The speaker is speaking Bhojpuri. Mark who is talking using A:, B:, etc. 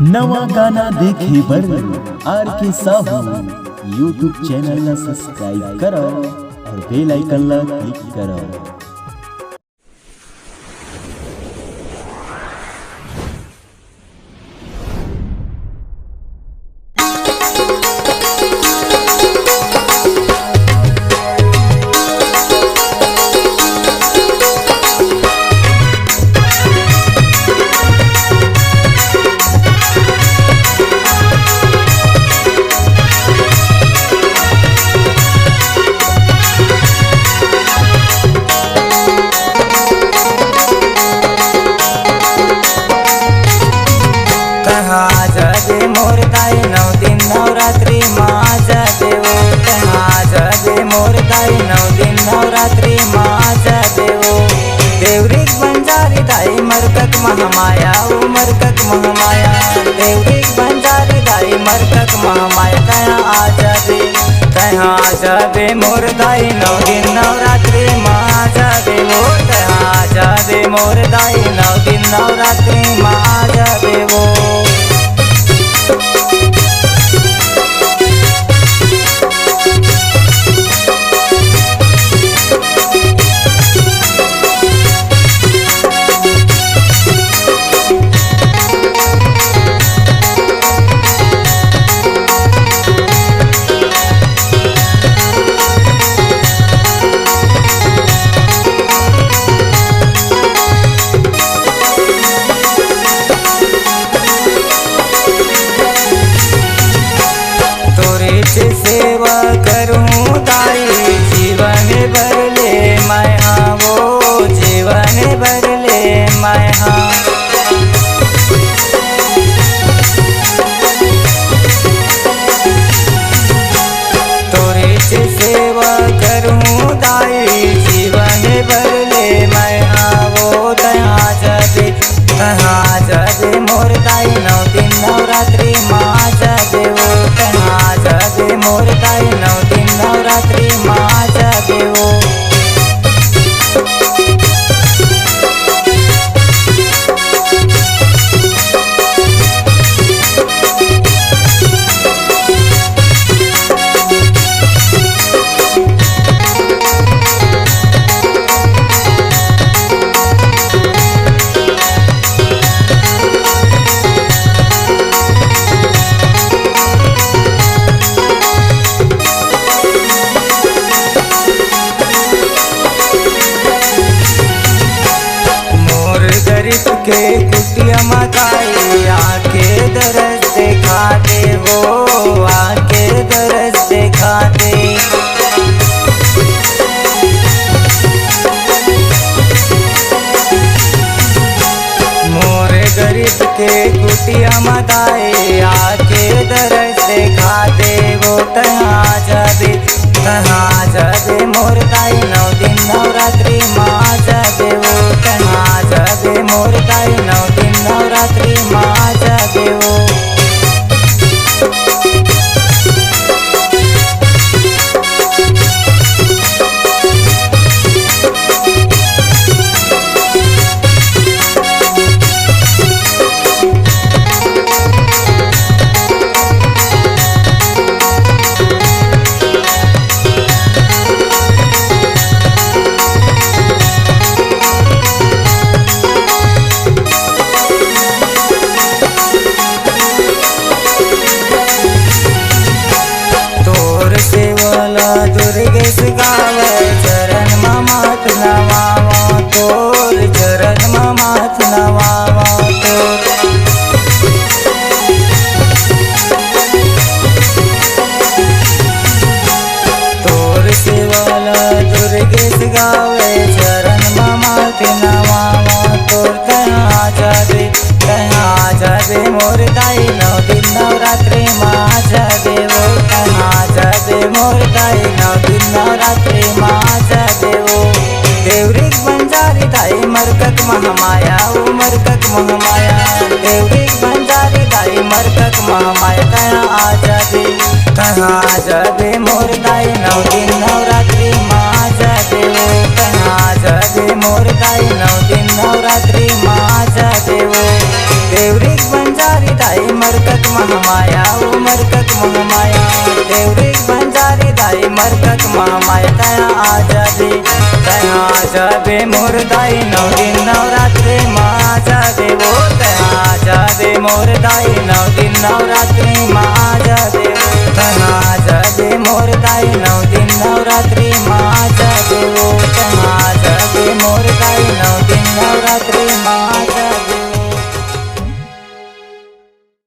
A: नवा गाना देखे बर आर के साहू यूट्यूब चैनल ला सब्सक्राइब करो और बेल आइकन ला क्लिक करो।
B: जगे मोर दाई 9 दिन नवरात्रि माँ जगेवो जगे मोर दाई 9 दिन नवरात्रि माँ जगेवो। देवरिक बंजारी दाई मरकत महामाया ओ मरकत महामाया देवरिक बंजारी दाई मरकत महामाया तया आ जाबे मोर दाई 9 दिन नवरात्रि माँ जगेवो तया जाबे मोर दाई 9 दिन नवरात्रि माँ जगेवो। सेवा करूं दाई जीवन भर ले मैं हाँ वो जीवन भर ले मैं हाँ। तोरे से सेवा करूं दाई जीवन भर ले मैं हाँ वो तहाँ जाबे मोर दाई 9 दिन नवरात्रि माँ जाबे वो तहाँ जाबे मोर दाई 9 दिन नवरात्रि माँ जाबे वो। के कुटिया मताई आके दरस देखा दे वो आके दरस देखा दे। मोर गरीब के कुटिया मताई आके दरस देखा दे वो तहाँ जाबे मोर दाई 9 दिन नवरात्रि माँ जाबे वो तहाँ जाबे मोर दाई 9 दिन नवरात्रि माँ जाबे वो। दुर्गेश गावे चरण मात नवावा तोर चरण मात नवावा तोर। तोर सेवाला दुर्गेश गावे चरण मात नवावा तोर तहाँ जाबे मोर दाई 9 दिन नवरात्रि माँ जाबे वो तहाँ जाबे मोर दाई 9 दिन नवरात्रि माँ जाबे वो। देवरिक बंजारी दाई मरकत महामाया ओ मरकत महामाया देवरिक बंजारी दाई मरकत महामाया तहाँ आ जाबे मोर दाई 9 दिन नवरात्रि माँ जाबे वो तहाँ जाबे मोर दाई 9 दिन नवरात्रि माँ जाबे वो। देवरिक बंजारी दाई मरकत महामाया ओ मरकत महामाया देवरी बंजारी दाई मरकत महामाया तया आजा बे मोर दाई नौ दिन नवरात्रि माँ आजा बे वो तया आजा बे मोर दाई नौ दिन नवरात्रि माँ आजा बे तया आजा बे मोर दाई नौ दिन नवरात्रि माँ आजा बे वो तया आजा बे मोर दाई नौ दिन नवरात्रि